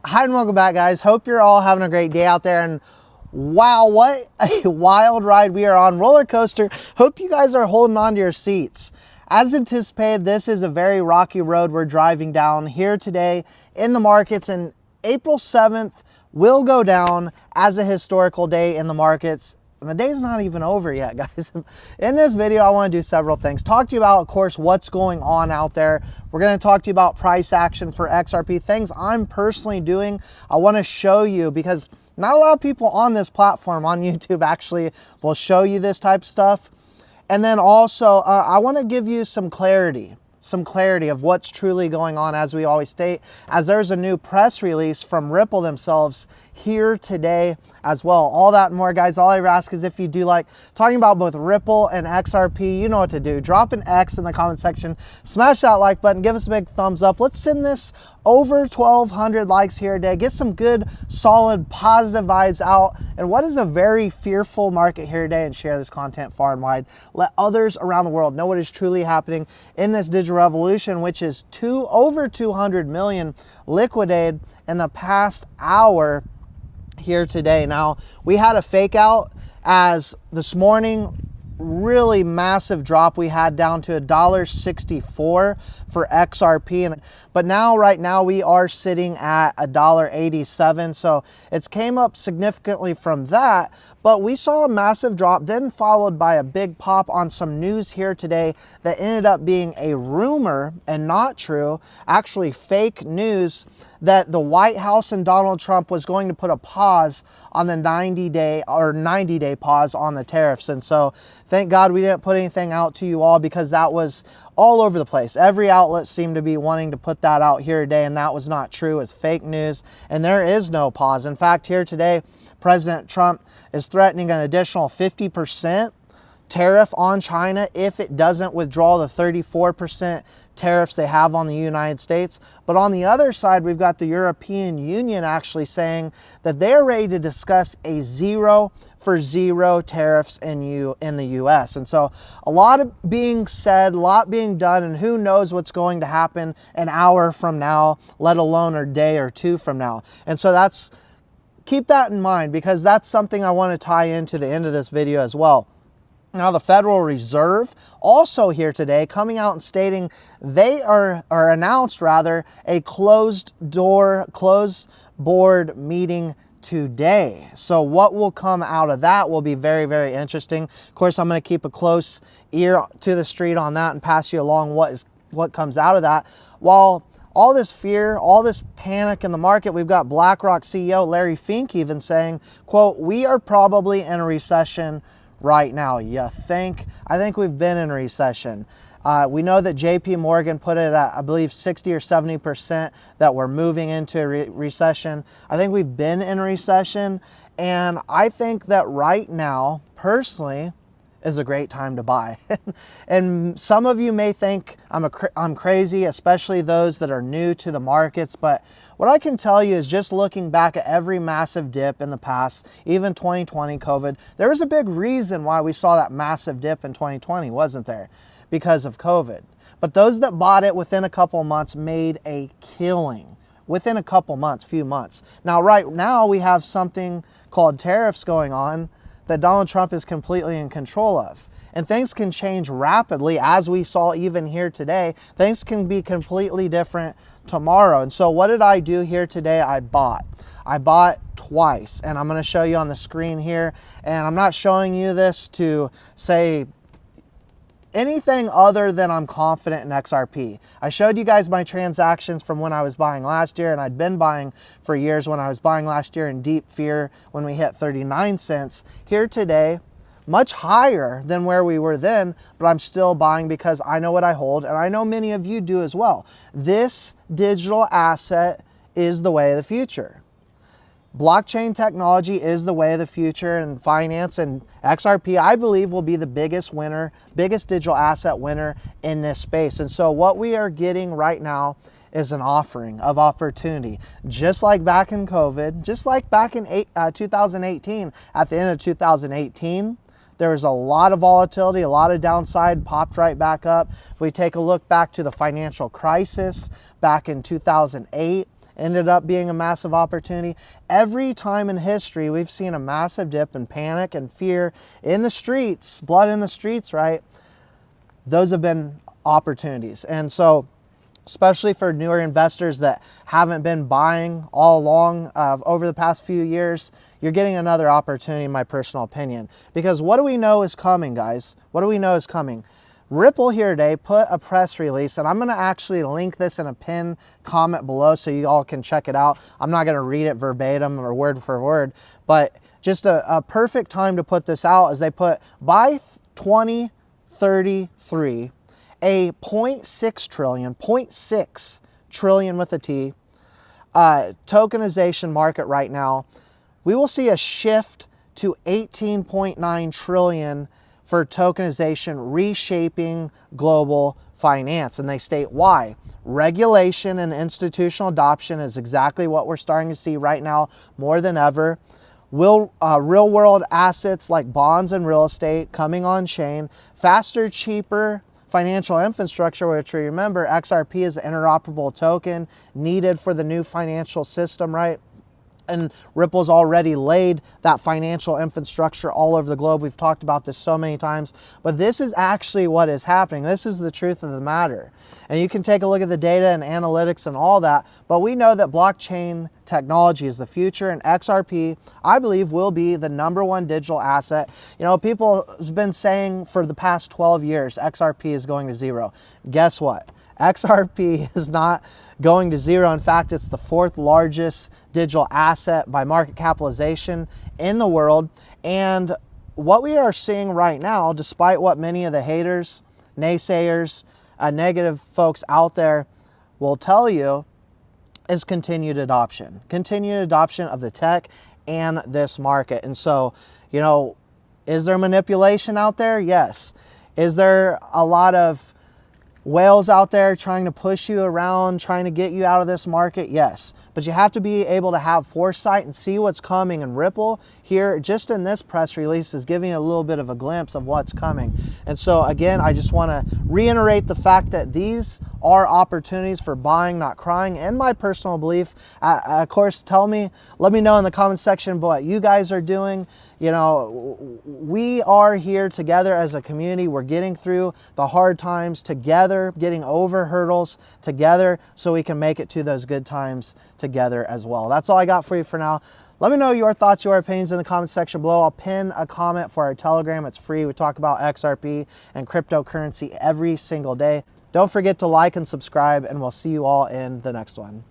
Hi and welcome back, guys. Hope you're all having a great day out there. And wow, what a wild ride we are on. Roller coaster. Hope you guys are holding on to your seats. As anticipated, this is a very rocky road we're driving down here today in the markets, and April 7th will go down as a historical day in the markets. And the day's not even over yet, guys. In this video, I want to do several things. Talk to you about, of course, what's going on out there. We're going to talk to you about price action for XRP, things I'm personally doing. I want to show you, because not a lot of people on this platform on YouTube actually will show you this type of stuff. And then also, I want to give you some clarity of what's truly going on, as we always state, as there's a new press release from Ripple themselves here today as well. All that and more, guys. All I ask is, if you do like talking about both Ripple and XRP, you know what to do. Drop an X in the comment section, smash that like button, give us a big thumbs up. Let's send this over 1,200 likes here today. Get some good, solid, positive vibes out and what is a very fearful market here today, and share this content far and wide. Let others around the world know what is truly happening in this digital revolution, which is over 200 million liquidated in the past hour here today. Now, we had a fake out as this morning, really massive drop we had down to $1.64 for XRP, but now right now we are sitting at $1.87, so it's came up significantly from that. But we saw a massive drop, then followed by a big pop on some news here today that ended up being a rumor and not true, actually fake news, that the White House and Donald Trump was going to put a pause on the 90-day pause on the tariffs. And so thank God we didn't put anything out to you all, because that was all over the place. Every outlet seemed to be wanting to put that out here today, and that was not true. It's fake news, and there is no pause. In fact, here today, President Trump is threatening an additional 50% tariff on China if it doesn't withdraw the 34% tariffs they have on the United States. But on the other side, we've got the European Union actually saying that they're ready to discuss a 0 tariffs in the US. And so a lot being said, a lot being done, and who knows what's going to happen an hour from now, let alone a day or two from now. And so keep that in mind, because that's something I want to tie into the end of this video as well. Now, the Federal Reserve also here today coming out and stating they announced a closed board meeting today. So what will come out of that will be very, very interesting. Of course, I'm going to keep a close ear to the street on that and pass you along what comes out of that. While all this fear, all this panic in the market, we've got BlackRock CEO Larry Fink even saying, quote, "We are probably in a recession right now." You think? I think we've been in a recession. We know that JP Morgan put it at, I believe, 60 or 70% that we're moving into a recession. I think we've been in a recession, and I think that right now, personally, is a great time to buy. And some of you may think I'm crazy, especially those that are new to the markets. But what I can tell you is, just looking back at every massive dip in the past, even 2020 COVID, there was a big reason why we saw that massive dip in 2020, wasn't there? Because of COVID. But those that bought it within a couple of months made a killing within a couple months, few months. Now, right now we have something called tariffs going on that Donald Trump is completely in control of. And things can change rapidly, as we saw even here today. Things can be completely different tomorrow. And so what did I do here today? I bought twice, and I'm going to show you on the screen here. And I'm not showing you this to say anything other than I'm confident in XRP. I showed you guys my transactions from when I was buying last year, and I'd been buying for years when I was buying last year in deep fear when we hit 39 cents. Here today, much higher than where we were then, but I'm still buying because I know what I hold, and I know many of you do as well. This digital asset is the way of the future. Blockchain technology is the way of the future in finance, and XRP, I believe, will be the biggest winner, biggest digital asset winner in this space. And so what we are getting right now is an offering of opportunity. Just like back in COVID, just like back in 2018, at the end of 2018, there was a lot of volatility, a lot of downside, popped right back up. If we take a look back to the financial crisis back in 2008, ended up being a massive opportunity. Every time in history, we've seen a massive dip in panic and fear in the streets, blood in the streets, right? Those have been opportunities. And so, especially for newer investors that haven't been buying all along over the past few years, you're getting another opportunity, in my personal opinion. Because what do we know is coming, guys? What do we know is coming? Ripple here today put a press release, and I'm going to actually link this in a pinned comment below so you all can check it out. I'm not going to read it verbatim or word for word, but just a perfect time to put this out is they put by 2033, a 0.6 trillion with a T, tokenization market right now, we will see a shift to 18.9 trillion for tokenization, reshaping global finance. And they state why. Regulation and institutional adoption is exactly what we're starting to see right now more than ever. Real world assets like bonds and real estate coming on chain, faster, cheaper financial infrastructure, which remember XRP is an interoperable token needed for the new financial system, right? And Ripple's already laid that financial infrastructure all over the globe. We've talked about this so many times, but this is actually what is happening. This is the truth of the matter. And you can take a look at the data and analytics and all that, but we know that blockchain technology is the future, and XRP, I believe, will be the #1 digital asset. You know, people have been saying for the past 12 years, XRP is going to zero. Guess what? XRP is not going to zero. In fact, it's the 4th largest digital asset by market capitalization in the world. And what we are seeing right now, despite what many of the haters, naysayers, negative folks out there will tell you, is continued adoption of the tech and this market. And so, you know, is there manipulation out there? Yes. Is there a lot of whales out there trying to push you around, trying to get you out of this market? Yes. But you have to be able to have foresight and see what's coming. And Ripple here, just in this press release, is giving you a little bit of a glimpse of what's coming. And so again, I just want to reiterate the fact that these are opportunities for buying, not crying. In my personal belief, of course, let me know in the comment section what you guys are doing. You know, we are here together as a community. We're getting through the hard times together, getting over hurdles together so we can make it to those good times together as well. That's all I got for you for now. Let me know your thoughts, your opinions in the comment section below. I'll pin a comment for our Telegram. It's free. We talk about XRP and cryptocurrency every single day. Don't forget to like and subscribe, and we'll see you all in the next one.